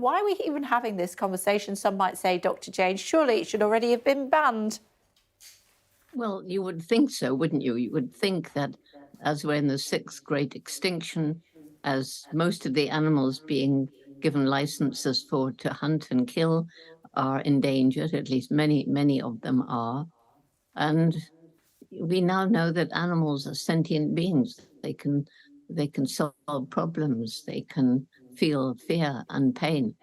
why are we even having this conversation? Some might say, Dr. Jane, surely it should already have been banned. Well, you would think so, wouldn't you? You would think that as we're in the sixth great extinction, as most of the animals being given licenses to hunt and kill are endangered, at least many of them are. And we now know that animals are sentient beings. They can solve problems. They can feel fear and pain,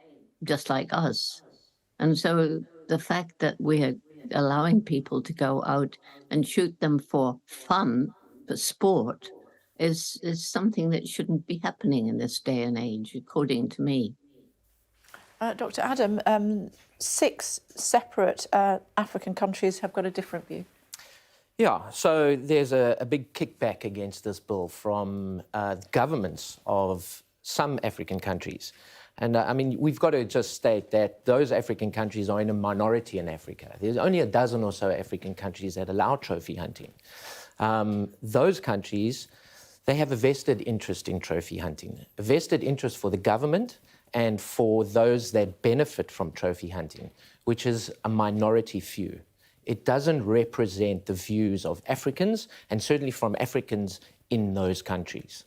just like us. And so the fact that we're allowing people to go out and shoot them for fun, for sport, is something that shouldn't be happening in this day and age, according to me. Dr. Adam, 6 separate African countries have got a different view. Yeah, so there's a big kickback against this bill from governments of some African countries. And I mean, we've got to just state that those African countries are in a minority in Africa. There's only a dozen or so African countries that allow trophy hunting. Those countries, they have a vested interest in trophy hunting, a vested interest for the government and for those that benefit from trophy hunting, which is a minority few. It doesn't represent the views of Africans, and certainly from Africans in those countries.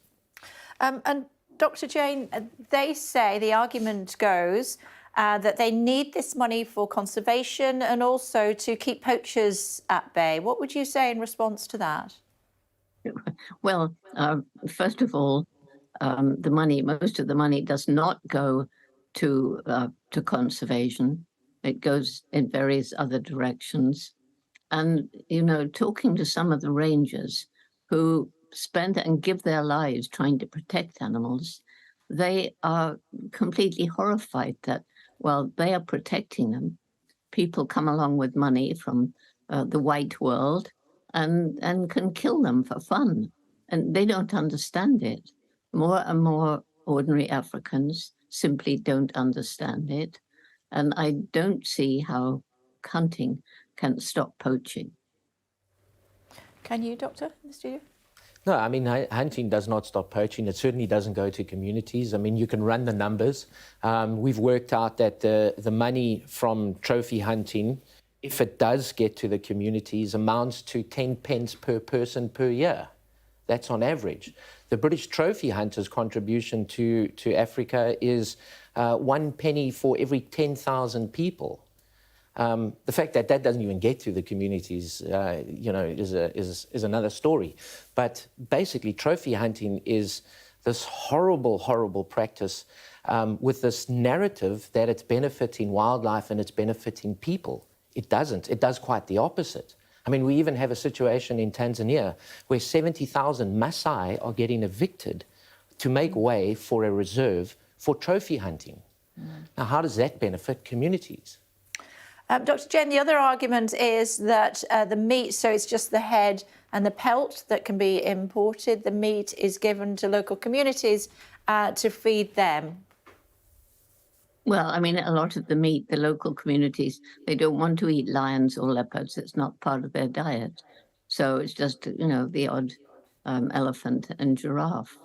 And Dr. Jane, they say, the argument goes, that they need this money for conservation and also to keep poachers at bay. What would you say in response to that? Well, first of all, most of the money does not go to conservation. It goes in various other directions. And, talking to some of the rangers who spend and give their lives trying to protect animals, they are completely horrified that while they are protecting them, people come along with money from the white world and can kill them for fun. And they don't understand it. More and more ordinary Africans simply don't understand it. And I don't see how hunting can stop poaching. Can you, Doctor, in the studio? No, I mean, hunting does not stop poaching. It certainly doesn't go to communities. I mean, you can run the numbers. We've worked out that the money from trophy hunting, if it does get to the communities, amounts to 10 pence per person per year. That's on average. The British trophy hunters' contribution to Africa is 1 penny for every 10,000 people. The fact that that doesn't even get to the communities, is another story. But basically, trophy hunting is this horrible, horrible practice with this narrative that it's benefiting wildlife and it's benefiting people. It doesn't. It does quite the opposite. I mean, we even have a situation in Tanzania where 70,000 Maasai are getting evicted to make way for a reserve for trophy hunting. Now, how does that benefit communities? Dr. Jane, the other argument is that the meat, so it's just the head and the pelt that can be imported. The meat is given to local communities to feed them. Well, I mean, a lot of the meat, the local communities, they don't want to eat lions or leopards. It's not part of their diet. So it's just, the odd elephant and giraffe.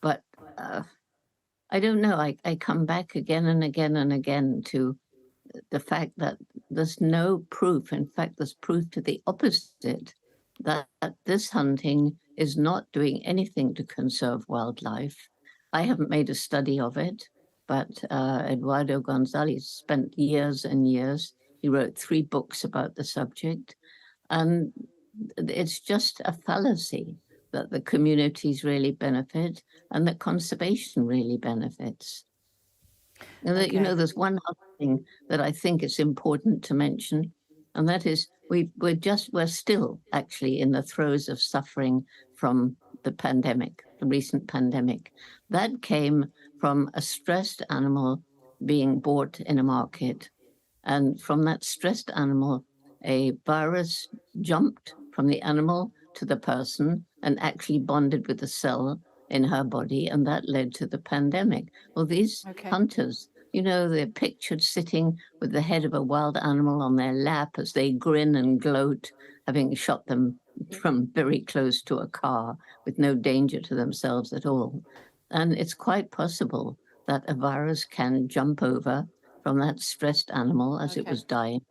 But I don't know. I come back again and again and again to the fact that there's no proof. In fact, there's proof to the opposite, that this hunting is not doing anything to conserve wildlife. I haven't made a study of it, but Eduardo Gonzalez spent years and years. He wrote 3 books about the subject. And it's just a fallacy that the communities really benefit and that conservation really benefits. Okay. There's one other thing that I think is important to mention, and that is we're still actually in the throes of suffering from the pandemic, the recent pandemic. That came from a stressed animal being bought in a market. And from that stressed animal, a virus jumped from the animal to the person and actually bonded with the cell in her body, and that led to the pandemic. Well, these hunters, they're pictured sitting with the head of a wild animal on their lap as they grin and gloat, having shot them from very close to a car with no danger to themselves at all. And it's quite possible that a virus can jump over from that stressed animal as it Okay. was dying